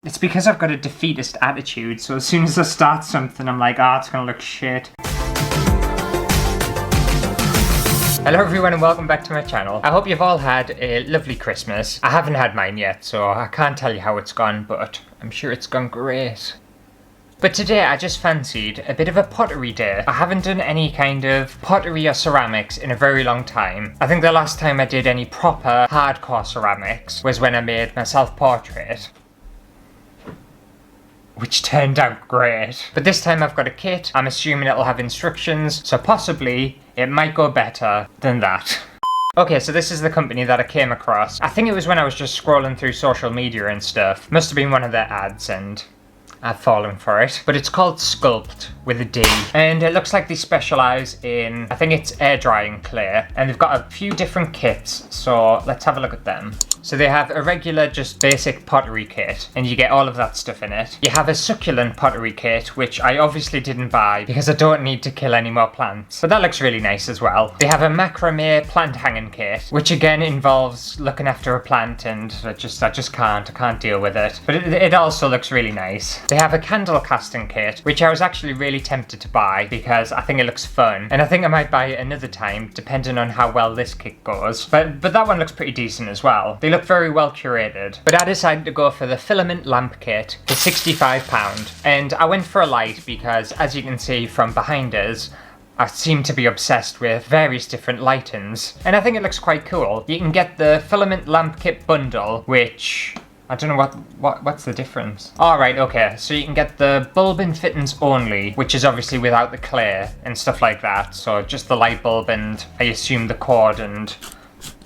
It's because I've got a defeatist attitude, so as soon as I start something, I'm like, it's gonna look shit. Hello everyone and welcome back to my channel. I hope you've all had a lovely Christmas. I haven't had mine yet, so I can't tell you how it's gone, but I'm sure it's gone great. But today I just fancied a bit of a pottery day. I haven't done any kind of pottery or ceramics in a very long time. I think the last time I did any proper hardcore ceramics was when I made my self-portrait, which turned out great. But this time I've got a kit. I'm assuming it'll have instructions, so possibly it might go better than that. Okay, so this is the company that I came across. I think it was when I was just scrolling through social media and stuff. Must have been one of their ads and I've fallen for it. But it's called Sculpd with a D. And it looks like they specialise in, I think it's air drying clay. And they've got a few different kits, so let's have a look at them. So they have a regular, just basic pottery kit, and you get all of that stuff in it. You have a succulent pottery kit, which I obviously didn't buy because I don't need to kill any more plants. But that looks really nice as well. They have a macrame plant hanging kit, which again involves looking after a plant, and I just can't deal with it. But it also looks really nice. They have a candle casting kit, which I was actually really tempted to buy because I think it looks fun. And I think I might buy it another time, depending on how well this kit goes. But that one looks pretty decent as well. They look very well curated. But I decided to go for the filament lamp kit for £65. And I went for a light because, as you can see from behind us, I seem to be obsessed with various different lightings. And I think it looks quite cool. You can get the filament lamp kit bundle, which I don't know what's the difference. Alright, okay, so you can get the bulb and fittings only, which is obviously without the clay and stuff like that. So just the light bulb and I assume the cord and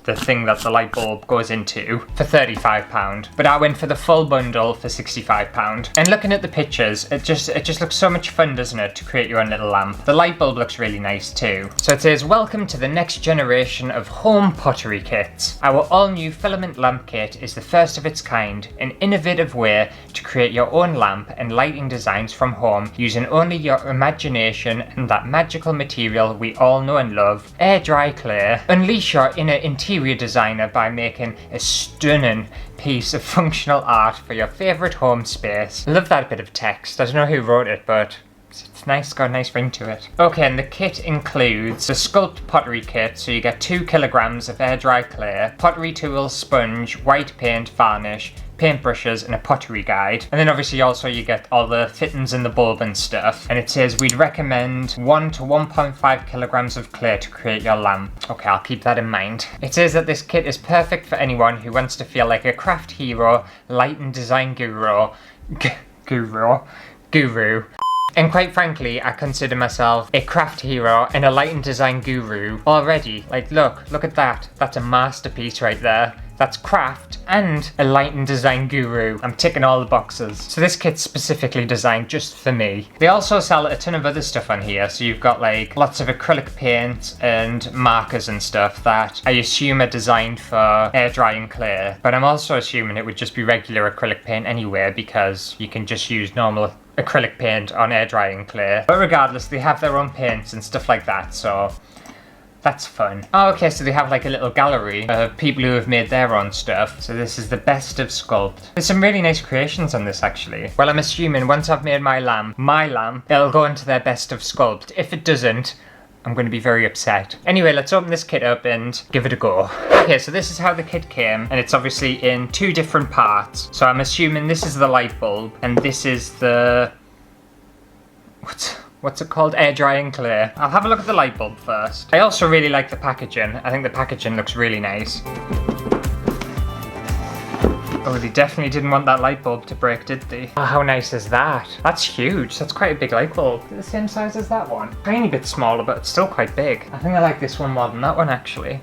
the thing that the light bulb goes into for £35. But I went for the full bundle for £65. And looking at the pictures, it just looks so much fun, doesn't it, to create your own little lamp. The light bulb looks really nice too. So it says, welcome to the next generation of home pottery kits. Our all-new filament lamp kit is the first of its kind, an innovative way to create your own lamp and lighting designs from home using only your imagination and that magical material we all know and love, air dry clay. Unleash your inner interior designer by making a stunning piece of functional art for your favourite home space. I love that bit of text. I don't know who wrote it, but it's nice, it's got a nice ring to it. Okay, and the kit includes the Sculpd pottery kit, so you get 2 kilograms of air dry clay, pottery tools, sponge, white paint, varnish, paintbrushes, and a pottery guide. And then obviously also you get all the fittings and the bulb and stuff. And it says we'd recommend 1 to 1.5 kilograms of clay to create your lamp. Okay, I'll keep that in mind. It says that this kit is perfect for anyone who wants to feel like a craft hero, light and design guru. And quite frankly, I consider myself a craft hero and a light and design guru already. Like, look at that. That's a masterpiece right there. That's craft and a light and design guru. I'm ticking all the boxes. So this kit's specifically designed just for me. They also sell a ton of other stuff on here. So you've got like lots of acrylic paint and markers and stuff that I assume are designed for air drying clay. But I'm also assuming it would just be regular acrylic paint anyway, because you can just use normal acrylic paint on air drying clay. But regardless, they have their own paints and stuff like that, so that's fun. Oh, okay, so they have like a little gallery of people who have made their own stuff. So this is the best of Sculpd. There's some really nice creations on this actually. Well, I'm assuming once I've made my lamp, it'll go into their best of Sculpd. If it doesn't, I'm going to be very upset. Anyway, let's open this kit up and give it a go. Okay, so this is how the kit came, and it's obviously in 2 different parts. So I'm assuming this is the light bulb, and this is the what's it called? Air drying clay. I'll have a look at the light bulb first. I also really like the packaging. I think the packaging looks really nice. Oh, they definitely didn't want that light bulb to break, did they? Oh, how nice is that? That's huge. That's quite a big light bulb. The same size as that one. Tiny bit smaller, but it's still quite big. I think I like this one more than that one, actually.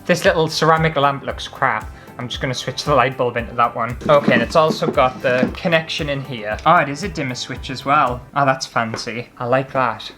This little ceramic lamp looks crap. I'm just going to switch the light bulb into that one. Okay, and it's also got the connection in here. Oh, it is a dimmer switch as well. Oh, that's fancy. I like that.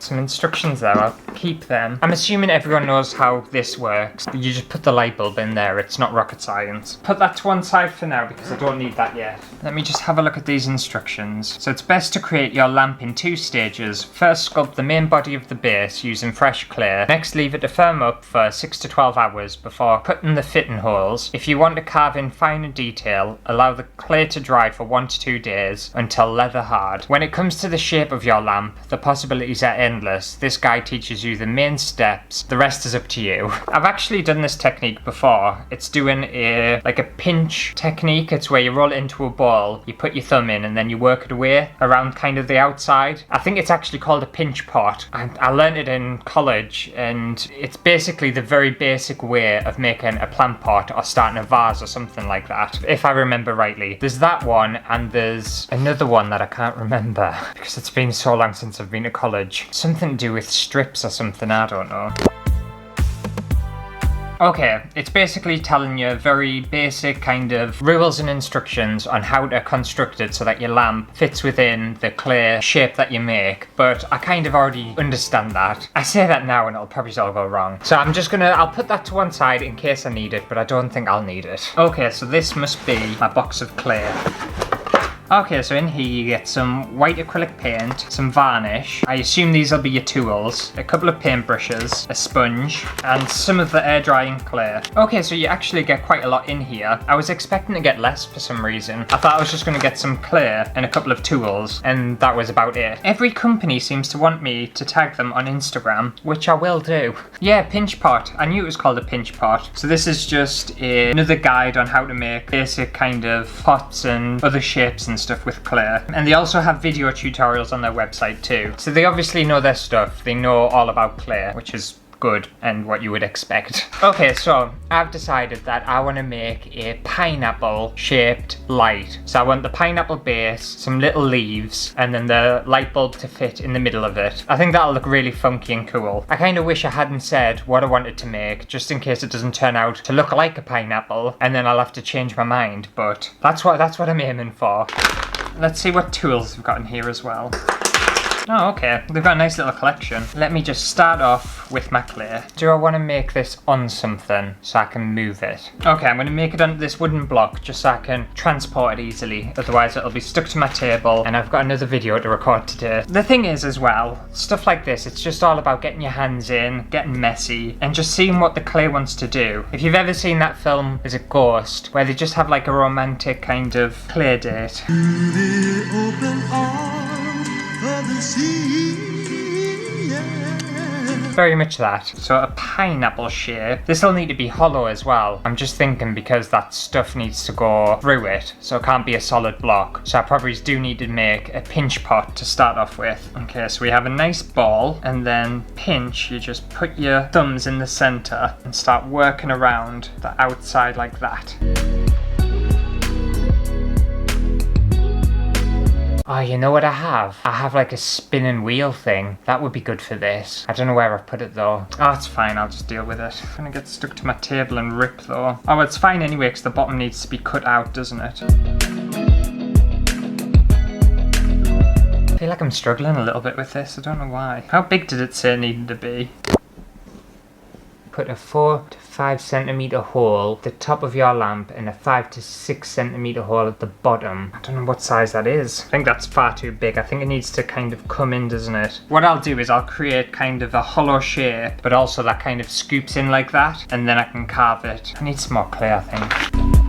some instructions there. I'll keep them. I'm assuming everyone knows how this works. You just put the light bulb in there. It's not rocket science. Put that to one side for now because I don't need that yet. Let me just have a look at these instructions. So it's best to create your lamp in 2 stages. First, sculpt the main body of the base using fresh clay. Next, leave it to firm up for 6 to 12 hours before cutting the fitting holes. If you want to carve in finer detail, allow the clay to dry for 1 to 2 days until leather hard. When it comes to the shape of your lamp, the possibilities are endless. This guide teaches you the main steps. The rest is up to you. I've actually done this technique before. It's doing a pinch technique. It's where you roll it into a ball, you put your thumb in, and then you work it away around kind of the outside. I think it's actually called a pinch pot. I learned it in college, and it's basically the very basic way of making a plant pot or starting a vase or something like that, if I remember rightly. There's that one, and there's another one that I can't remember because it's been so long since I've been to college. Something to do with strips or something, I don't know. Okay, it's basically telling you very basic kind of rules and instructions on how to construct it so that your lamp fits within the clay shape that you make, but I kind of already understand that. I say that now and it'll probably all go wrong. So I'll put that to one side in case I need it, but I don't think I'll need it. Okay, so this must be my box of clay. Okay, so in here you get some white acrylic paint, some varnish. I assume these will be your tools, a couple of paintbrushes, a sponge, and some of the air drying clay. Okay, so you actually get quite a lot in here. I was expecting to get less for some reason. I thought I was just going to get some clay and a couple of tools, and that was about it. Every company seems to want me to tag them on Instagram, which I will do. Yeah, pinch pot. I knew it was called a pinch pot. So this is just another guide on how to make basic kind of pots and other shapes and stuff with clay. And they also have video tutorials on their website too. So they obviously know their stuff. They know all about clay, which is good and what you would expect. Okay, so I've decided that I want to make a pineapple shaped light. So I want the pineapple base, some little leaves, and then the light bulb to fit in the middle of it. I think that'll look really funky and cool. I kind of wish I hadn't said what I wanted to make, just in case it doesn't turn out to look like a pineapple, and then I'll have to change my mind, but that's what I'm aiming for. Let's see what tools we've got in here as well. Oh, okay. They've got a nice little collection. Let me just start off with my clay. Do I want to make this on something so I can move it? Okay, I'm going to make it on this wooden block just so I can transport it easily. Otherwise it'll be stuck to my table, and I've got another video to record today. The thing is as well, stuff like this, it's just all about getting your hands in, getting messy, and just seeing what the clay wants to do. If you've ever seen that film, Is It Ghost, where they just have like a romantic kind of play date. Very much that. So a pineapple shape. This will need to be hollow as well. I'm just thinking because that stuff needs to go through it, so it can't be a solid block. So I probably do need to make a pinch pot to start off with. Okay, so we have a nice ball, and then pinch, you just put your thumbs in the center and start working around the outside like that. Oh, you know what I have? I have like a spinning wheel thing. That would be good for this. I don't know where I've put it though. Oh, it's fine. I'll just deal with it. I'm gonna get stuck to my table and rip though. Oh, well, it's fine anyway because the bottom needs to be cut out, doesn't it? I feel like I'm struggling a little bit with this. I don't know why. How big did it say it needed to be? Put a 4 to 5 centimeter hole at the top of your lamp and a 5 to 6 centimeter hole at the bottom. I don't know what size that is. I think that's far too big. I think it needs to kind of come in, doesn't it? What I'll do is I'll create kind of a hollow shape, but also that kind of scoops in like that, and then I can carve it. I need some more clay, I think.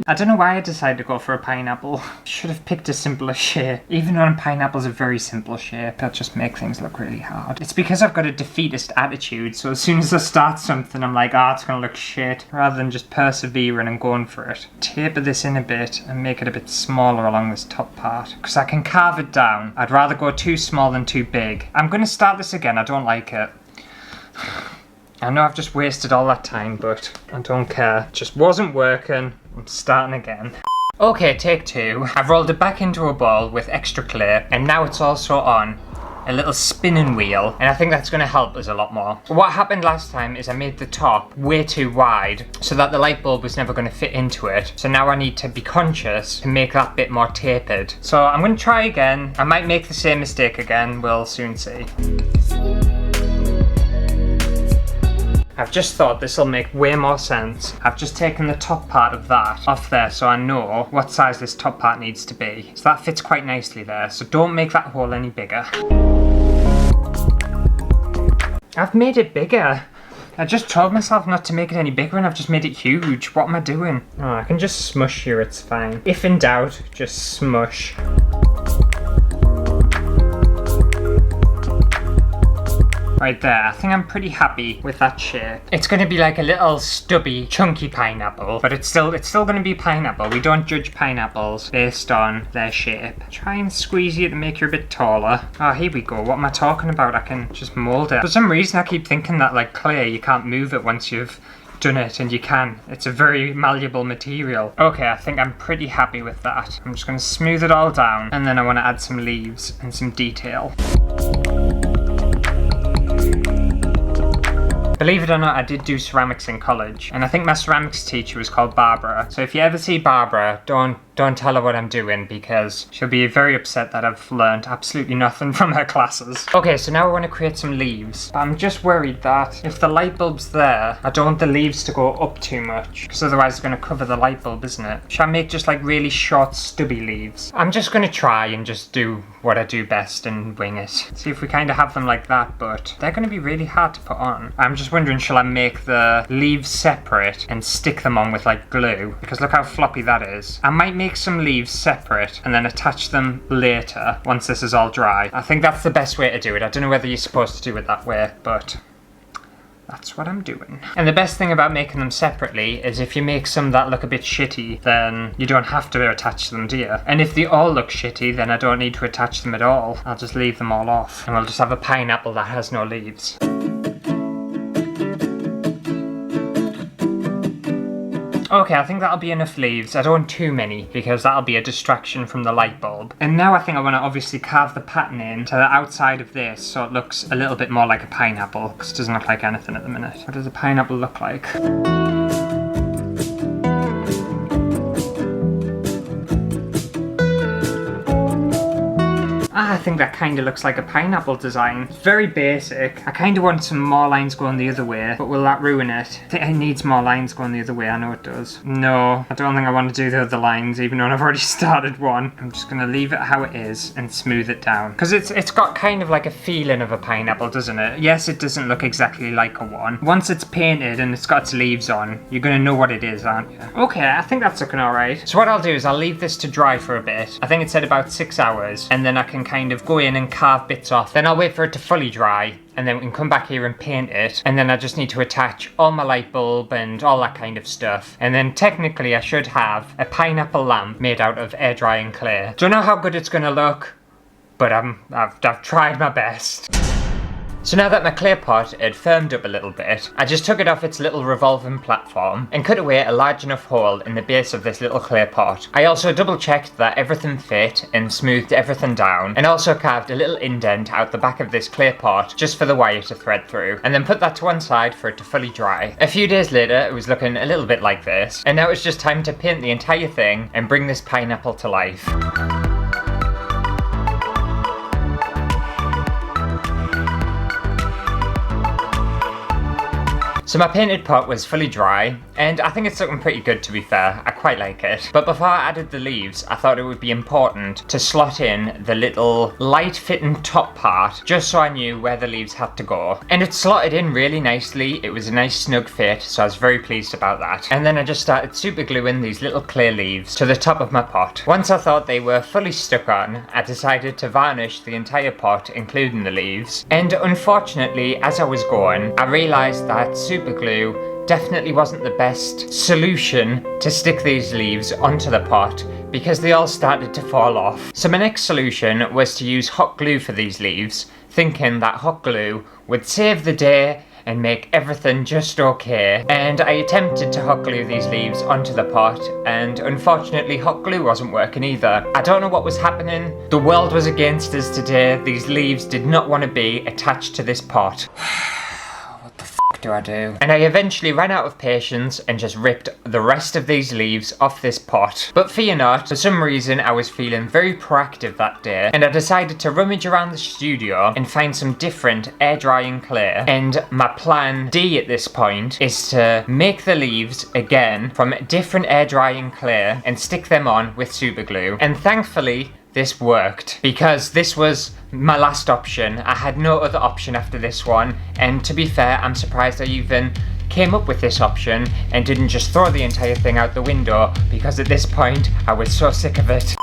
I don't know why I decided to go for a pineapple. Should have picked a simpler shape. Even though pineapple's a very simple shape, that'll just make things look really hard. It's because I've got a defeatist attitude, so as soon as I start something, I'm like, it's gonna look shit, rather than just persevering and going for it. Taper this in a bit and make it a bit smaller along this top part, because I can carve it down. I'd rather go too small than too big. I'm gonna start this again, I don't like it. I know I've just wasted all that time, but I don't care. It just wasn't working. I'm starting again. Okay, take 2. I've rolled it back into a bowl with extra clay, and now it's also on. a little spinning wheel, and I think that's going to help us a lot more. What happened last time is I made the top way too wide so that the light bulb was never going to fit into it. So now I need to be conscious to make that bit more tapered. So I'm going to try again. I might make the same mistake again, we'll soon see. I've just thought this will make way more sense. I've just taken the top part of that off there so I know what size this top part needs to be. So that fits quite nicely there, so don't make that hole any bigger. I've made it bigger. I just told myself not to make it any bigger and I've just made it huge. What am I doing? Oh, I can just smush here, it's fine. If in doubt, just smush. Right there, I think I'm pretty happy with that shape. It's going to be like a little stubby, chunky pineapple, but it's still going to be pineapple. We don't judge pineapples based on their shape. Try and squeeze you to make you a bit taller. Oh, here we go. What am I talking about? I can just mold it. For some reason, I keep thinking that like clay, you can't move it once you've done it, and you can. It's a very malleable material. Okay, I think I'm pretty happy with that. I'm just going to smooth it all down, and then I want to add some leaves and some detail. Believe it or not, I did do ceramics in college, and I think my ceramics teacher was called Barbara. So if you ever see Barbara, don't tell her what I'm doing, because she'll be very upset that I've learned absolutely nothing from her classes. Okay, so now I want to create some leaves. But I'm just worried that if the light bulb's there, I don't want the leaves to go up too much, because otherwise it's going to cover the light bulb, isn't it? Should I make just like really short, stubby leaves? I'm just going to try and just do what I do best and wing it. See if we kind of have them like that, but they're going to be really hard to put on. I'm just wondering, shall I make the leaves separate and stick them on with like glue? Because look how floppy that is. I might make some leaves separate and then attach them later once this is all dry. I think that's the best way to do it. I don't know whether you're supposed to do it that way, but that's what I'm doing. And the best thing about making them separately is if you make some that look a bit shitty, then you don't have to attach them, do you? And if they all look shitty, then I don't need to attach them at all. I'll just leave them all off, and we'll just have a pineapple that has no leaves. Okay, I think that'll be enough leaves. I don't want too many, because that'll be a distraction from the light bulb. And now I think I want to obviously carve the pattern in to the outside of this so it looks a little bit more like a pineapple, because it doesn't look like anything at the minute. What does a pineapple look like? I think that kind of looks like a pineapple design. It's very basic. I kind of want some more lines going the other way, but will that ruin it? I think it needs more lines going the other way. I know it does. No, I don't think I want to do the other lines, even though I've already started one. I'm just going to leave it how it is and smooth it down. Because it's got kind of like a feeling of a pineapple, doesn't it? Yes, it doesn't look exactly like a one. Once it's painted and it's got its leaves on, you're going to know what it is, aren't you? Okay, I think that's looking alright. So what I'll do is I'll leave this to dry for a bit. I think it said about 6 hours, and then I can kind of go in and carve bits off. Then I'll wait for it to fully dry, and then we can come back here and paint it, and then I just need to attach all my light bulb and all that kind of stuff. And then technically I should have a pineapple lamp made out of air drying clay. Don't know how good it's gonna look, but I've tried my best. So now that my clay pot had firmed up a little bit, I just took it off its little revolving platform and cut away a large enough hole in the base of this little clay pot. I also double checked that everything fit and smoothed everything down, and also carved a little indent out the back of this clay pot just for the wire to thread through, and then put that to one side for it to fully dry. A few days later it was looking a little bit like this, and now it's just time to paint the entire thing and bring this pineapple to life. So my painted pot was fully dry, and I think it's looking pretty good, to be fair. I quite like it. But before I added the leaves, I thought it would be important to slot in the little light-fitting top part, just so I knew where the leaves had to go. And it slotted in really nicely. It was a nice snug fit, so I was very pleased about that. And then I just started super gluing these little clay leaves to the top of my pot. Once I thought they were fully stuck on, I decided to varnish the entire pot, including the leaves. And unfortunately, as I was going, I realised that super glue definitely wasn't the best solution to stick these leaves onto the pot, because they all started to fall off. So my next solution was to use hot glue for these leaves, thinking that hot glue would save the day and make everything just okay. And I attempted to hot glue these leaves onto the pot, and unfortunately hot glue wasn't working either. I don't know what was happening. The world was against us today. These leaves did not want to be attached to this pot. Do I do? And I eventually ran out of patience and just ripped the rest of these leaves off this pot. But fear not, for some reason I was feeling very proactive that day, and I decided to rummage around the studio and find some different air drying clay. And my plan D at this point is to make the leaves again from different air drying clay and stick them on with super glue. And thankfully this worked, because this was my last option. I had no other option after this one, and to be fair, I'm surprised I even came up with this option and didn't just throw the entire thing out the window, because at this point I was so sick of it.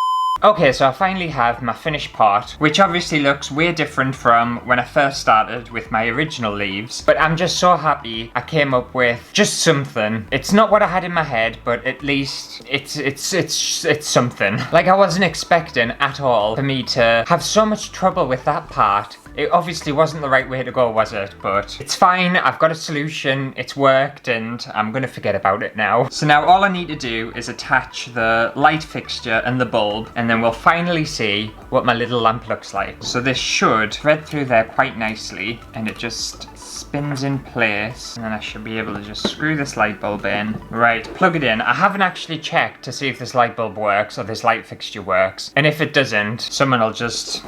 Okay, so I finally have my finished pot, which obviously looks way different from when I first started with my original leaves, but I'm just so happy I came up with just something. It's not what I had in my head, but at least it's something. Like, I wasn't expecting at all for me to have so much trouble with that part. It obviously wasn't the right way to go, was it? But it's fine, I've got a solution, it's worked, and I'm gonna forget about it now. So now all I need to do is attach the light fixture and the bulb, and then we'll finally see what my little lamp looks like. So this should thread through there quite nicely, and it just spins in place, and then I should be able to just screw this light bulb in. Right, plug it in. I haven't actually checked to see if this light bulb works or this light fixture works, and if it doesn't, someone they'll just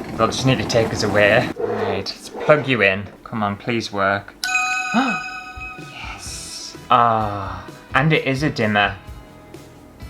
need to take us away. Right, let's plug you in. Come on, please work. Yes. And it is a dimmer.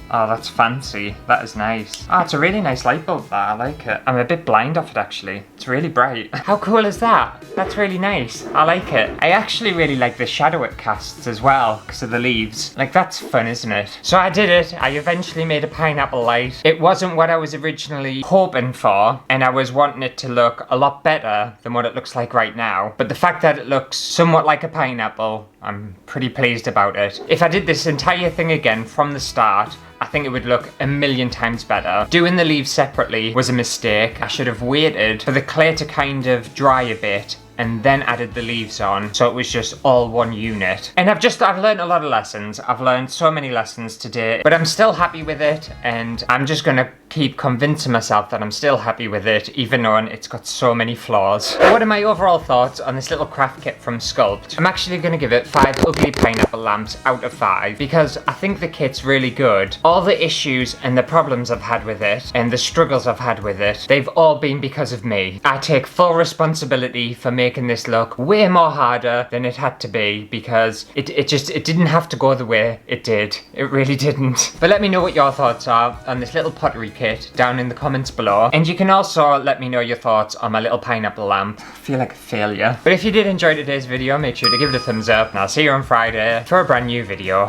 Oh, that's fancy. That is nice. Oh, it's a really nice light bulb, that. I like it. I'm a bit blind off it, actually. It's really bright. How cool is that? That's really nice. I like it. I actually really like the shadow it casts as well, because of the leaves. Like, that's fun, isn't it? So I did it. I eventually made a pineapple light. It wasn't what I was originally hoping for, and I was wanting it to look a lot better than what it looks like right now. But the fact that it looks somewhat like a pineapple, I'm pretty pleased about it. If I did this entire thing again from the start, I think it would look a million times better. Doing the leaves separately was a mistake. I should have waited for the clay to kind of dry a bit and then added the leaves on, so it was just all one unit. And I've learned a lot of lessons. I've learned so many lessons today, but I'm still happy with it, and I'm just gonna keep convincing myself that I'm still happy with it, even though it's got so many flaws. What are my overall thoughts on this little craft kit from Sculpd? I'm actually gonna give it 5 ugly pineapple lamps out of 5, because I think the kit's really good. All the issues and the problems I've had with it, and the struggles I've had with it, they've all been because of me. I take full responsibility for making this look way more harder than it had to be, because it didn't have to go the way it did. It really didn't. But let me know what your thoughts are on this little pottery kit down in the comments below, and you can also let me know your thoughts on my little pineapple lamp. I feel like a failure. But if you did enjoy today's video, make sure to give it a thumbs up, and I'll see you on Friday for a brand new video.